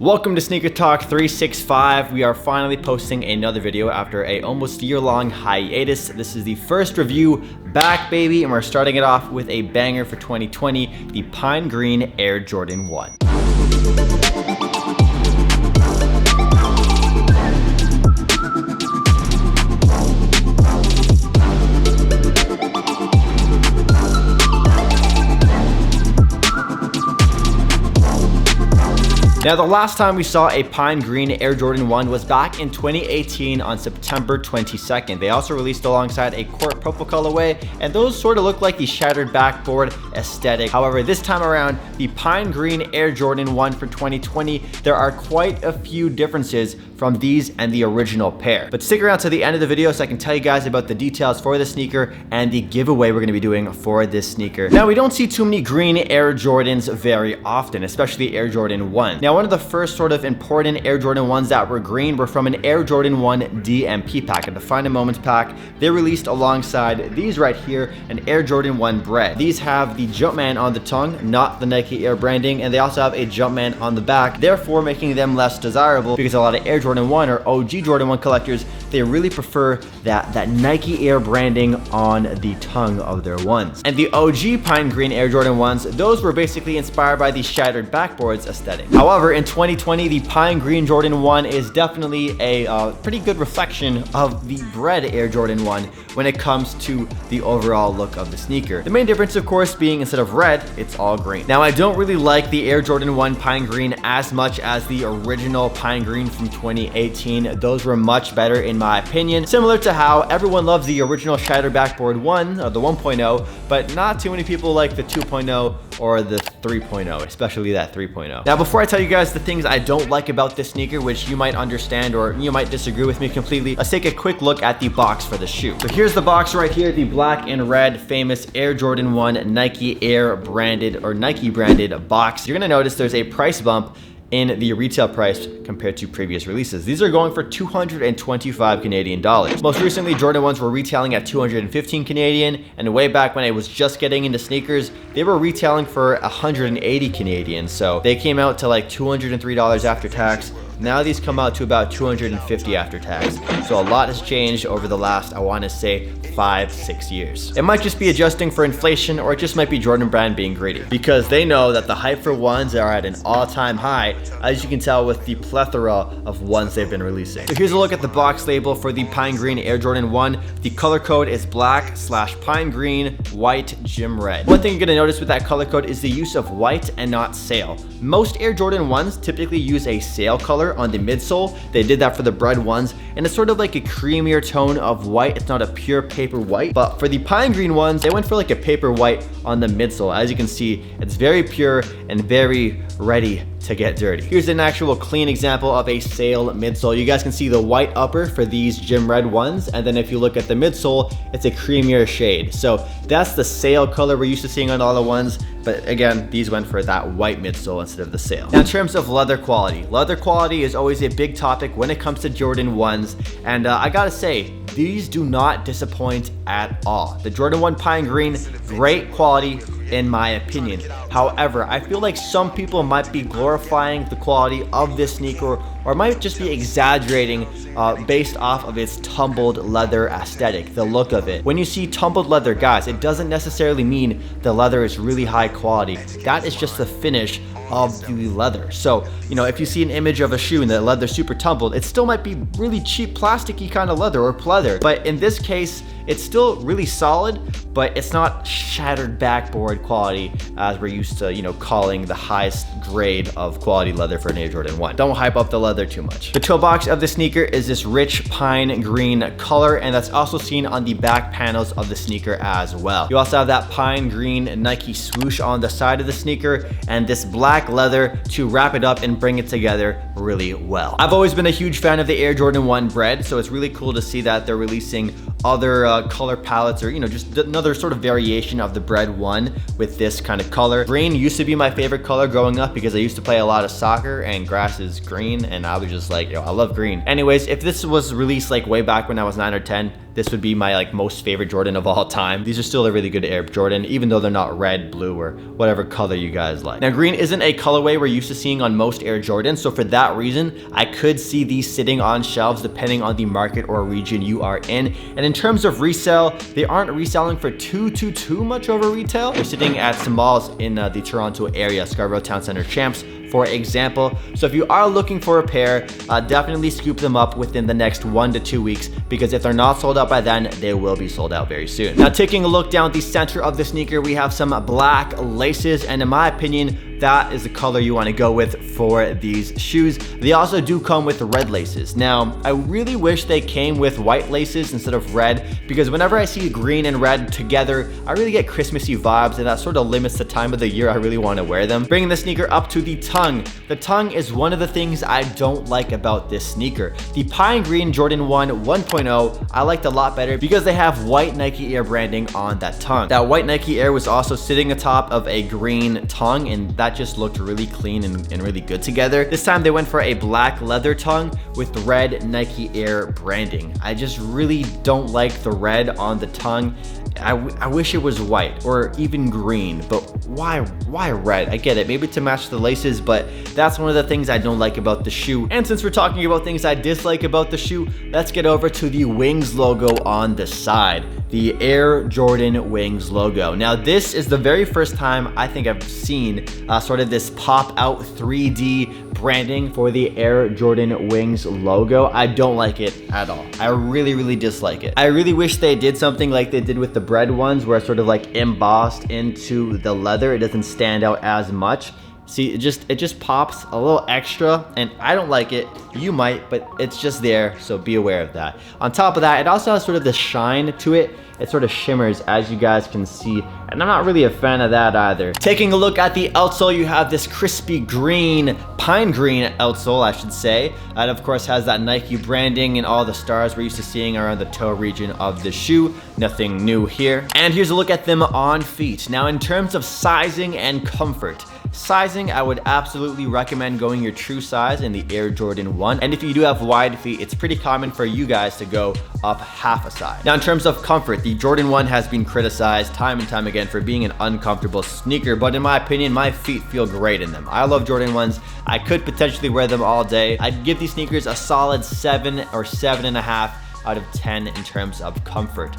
Welcome to Sneaker Talk 365. We are finally posting another video after a almost year-long hiatus. This is the first review back, baby, and we're starting it off with a banger for 2020, the Pine Green Air Jordan 1. Now, the last time we saw a Pine Green Air Jordan 1 was back in 2018 on September 22nd. They also released alongside a Court Purple colorway, and those sort of look like the shattered backboard aesthetic. However, this time around, the Pine Green Air Jordan 1 for 2020, there are quite a few differences from these and the original pair. But stick around to the end of the video so I can tell you guys about the details for the sneaker and the giveaway we're gonna be doing for this sneaker. Now, we don't see too many green Air Jordans very often, especially Air Jordan 1. Now, one of the first sort of important Air Jordan 1s that were green were from an Air Jordan 1 DMP pack, a Define a Moments pack. They released alongside these right here, an Air Jordan 1 Bread. These have the Jumpman on the tongue, not the Nike Air branding, and they also have a Jumpman on the back, therefore making them less desirable because a lot of Air Jordan 1 or OG Jordan 1 collectors, they really prefer that Nike Air branding on the tongue of their ones. And the OG Pine Green Air Jordan 1s, those were basically inspired by the shattered backboards aesthetic. However, in 2020, the Pine Green Jordan 1 is definitely a pretty good reflection of the Bread Air Jordan 1 when it comes to the overall look of the sneaker. The main difference, of course, being instead of red, it's all green. Now, I don't really like the Air Jordan 1 Pine Green as much as the original Pine Green from 2018. Those were much better in my opinion. Similar to how everyone loves the original Shattered Backboard 1, or the 1.0, but not too many people like the 2.0 or the 3.0, especially that 3.0. Now, before I tell you guys the things I don't like about this sneaker, which you might understand or you might disagree with me completely, let's take a quick look at the box for the shoe. So here's the box right here, the black and red famous Air Jordan 1 Nike Air branded or Nike branded box. You're gonna notice there's a price bump in the retail price compared to previous releases. These are going for 225 Canadian dollars. Most recently, Jordan 1s were retailing at 215 Canadian, and way back when I was just getting into sneakers, they were retailing for 180 Canadian. So they came out to like $203 after tax. Now these come out to about 250 after tax. So a lot has changed over the last, I want to say, 5-6 years. It might just be adjusting for inflation, or it just might be Jordan Brand being greedy, because they know that the hype for ones are at an all-time high, as you can tell with the plethora of ones they've been releasing. So here's a look at the box label for the Pine Green Air Jordan 1. The color code is black/pine green, white, gym red. One thing you're gonna notice with that color code is the use of white and not sail. Most Air Jordan 1s typically use a sail color on the midsole. They did that for the Bread ones, and it's sort of like a creamier tone of white. It's not a pure paper white, but for the Pine Green ones, they went for like a paper white on the midsole. As you can see, it's very pure and very ready to get dirty. Here's an actual clean example of a sail midsole. You guys can see the white upper for these gym red ones, and then if you look at the midsole, it's a creamier shade. So that's the sail color we're used to seeing on all the ones, but again, these went for that white midsole instead of the sail. Now, in terms of leather quality is always a big topic when it comes to Jordan 1s, and I gotta say, these do not disappoint at all. The Jordan 1 Pine Green, great quality in my opinion. However, I feel like some people might be glorifying the quality of this sneaker, or might just be exaggerating based off of its tumbled leather aesthetic, the look of it. When you see tumbled leather, guys, it doesn't necessarily mean the leather is really high quality. That is just the finish of the leather. So, you know, if you see an image of a shoe and the leather's super tumbled, it still might be really cheap plasticky kind of leather or pleather. But in this case, it's still really solid, but it's not shattered backboard quality as we're used to, you know, calling the highest grade of quality leather for an Air Jordan 1. Don't hype up the leather too much. The toe box of the sneaker is this rich pine green color, and that's also seen on the back panels of the sneaker as well. You also have that pine green Nike swoosh on the side of the sneaker, and this black leather to wrap it up and bring it together really well. I've always been a huge fan of the Air Jordan 1 Bread, so it's really cool to see that they're releasing other color palettes, or just another sort of variation of the Bread 1 with this kind of color. Green used to be my favorite color growing up because I used to play a lot of soccer and grass is green, and I was just like, I love green. Anyways, if this was released like way back when I was 9 or 10, this would be my most favorite Jordan of all time. These are still a really good Air Jordan, even though they're not red, blue, or whatever color you guys like. Now, green isn't a colorway we're used to seeing on most Air Jordans, so for that reason, I could see these sitting on shelves depending on the market or region you are in. And in terms of resale, they aren't reselling for too much over retail. They're sitting at some malls in the Toronto area, Scarborough Town Center Champs, for example. So if you are looking for a pair, definitely scoop them up within the next 1 to 2 weeks, because if they're not sold out by then, they will be sold out very soon. Now, taking a look down the center of the sneaker, we have some black laces, and in my opinion, that is the color you want to go with for these shoes. They also do come with red laces. Now, I really wish they came with white laces instead of red, because whenever I see green and red together, I really get Christmassy vibes, and that sort of limits the time of the year I really want to wear them. Bringing the sneaker up to the tongue. The tongue is one of the things I don't like about this sneaker. The Pine Green Jordan 1 1.0 I liked a lot better because they have white Nike Air branding on that tongue. That white Nike Air was also sitting atop of a green tongue, and that just looked really clean and really good together. This time they went for a black leather tongue with red Nike Air branding. I just really don't like the red on the tongue. I wish it was white or even green, but why red? I get it, maybe to match the laces, but that's one of the things I don't like about the shoe. And since we're talking about things I dislike about the shoe, let's get over to the Wings logo on the side. The Air Jordan Wings logo. Now, this is the very first time I think I've seen sort of this pop out 3D branding for the Air Jordan Wings logo. I don't like it at all. I really dislike it. I really wish they did something like they did with the Bread ones, where it's sort of like embossed into the leather. It doesn't stand out as much. See, it just pops a little extra, and I don't like it. You might, but it's just there, so be aware of that. On top of that, it also has sort of this shine to it. It sort of shimmers, as you guys can see, and I'm not really a fan of that either. Taking a look at the outsole, you have this crispy green, pine green outsole, I should say. It of course has that Nike branding and all the stars we're used to seeing around the toe region of the shoe. Nothing new here. And here's a look at them on feet. Now, in terms of sizing and comfort, sizing, I would absolutely recommend going your true size in the Air Jordan 1. And if you do have wide feet, it's pretty common for you guys to go up half a size. Now, in terms of comfort, the Jordan 1 has been criticized time and time again for being an uncomfortable sneaker, but in my opinion, my feet feel great in them. I love Jordan 1s. I could potentially wear them all day. I'd give these sneakers a solid 7 or 7.5 out of 10 in terms of comfort.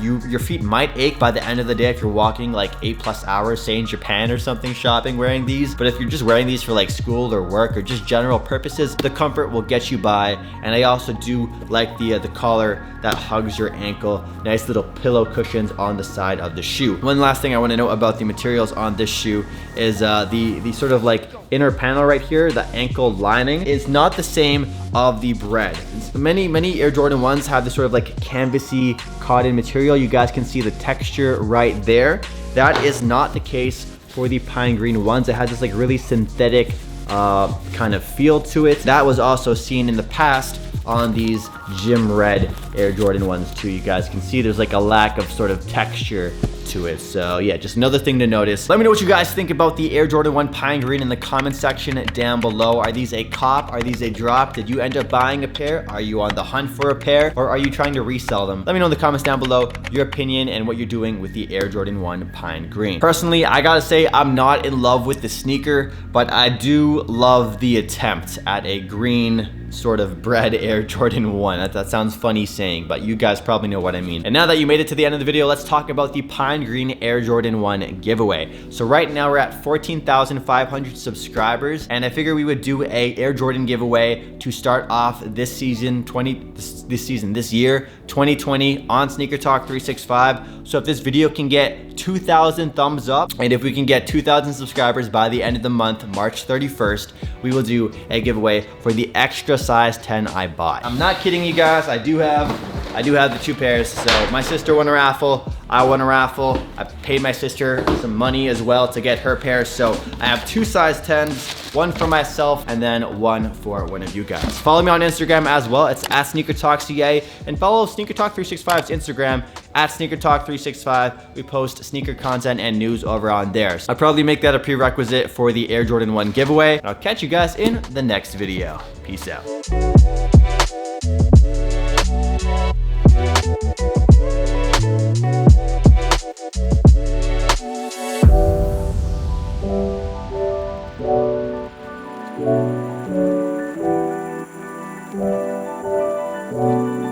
Your feet might ache by the end of the day if you're walking like 8+ hours, say in Japan or something, shopping wearing these. But if you're just wearing these for like school or work or just general purposes, the comfort will get you by. And I also do like the collar that hugs your ankle. Nice little pillow cushions on the side of the shoe. One last thing I want to know about the materials on this shoe is the sort of like inner panel right here, the ankle lining, is not the same of the Bread. Many Air Jordan 1s have this sort of like canvasy cotton material. You guys can see the texture right there. That is not the case for the Pine Green ones. It has this like really synthetic kind of feel to it. That was also seen in the past on these Gym Red Air Jordan 1s too. You guys can see there's like a lack of sort of texture to it. So yeah, just another thing to notice. Let me know what you guys think about the Air Jordan 1 Pine Green in the comment section down below. Are these a cop? Are these a drop? Did you end up buying a pair? Are you on the hunt for a pair, or are you trying to resell them? Let me know in the comments down below your opinion and what you're doing with the Air Jordan 1 Pine Green. Personally, I gotta say I'm not in love with the sneaker, but I do love the attempt at a green sort of Bread Air Jordan 1. That sounds funny saying, but you guys probably know what I mean. And now that you made it to the end of the video, let's talk about the Pine Green Air Jordan 1 giveaway. So right now we're at 14,500 subscribers, and I figure we would do a Air Jordan giveaway to start off this season, this year, 2020 on Sneaker Talk 365. So if this video can get 2,000 thumbs up, and if we can get 2,000 subscribers by the end of the month, March 31st, we will do a giveaway for the extra size 10 I bought. I'm not kidding you guys, I do have I do have the 2 pairs. So my sister won a raffle, I won a raffle. I paid my sister some money as well to get her pair. So I have 2 size 10s, one for myself and then one for one of you guys. Follow me on Instagram as well. It's at SneakerTalkCA, and follow Sneaker Talk 365's Instagram at Sneaker Talk 365. We post sneaker content and news over on there. So I'll probably make that a prerequisite for the Air Jordan 1 giveaway. And I'll catch you guys in the next video. Peace out. Thank you.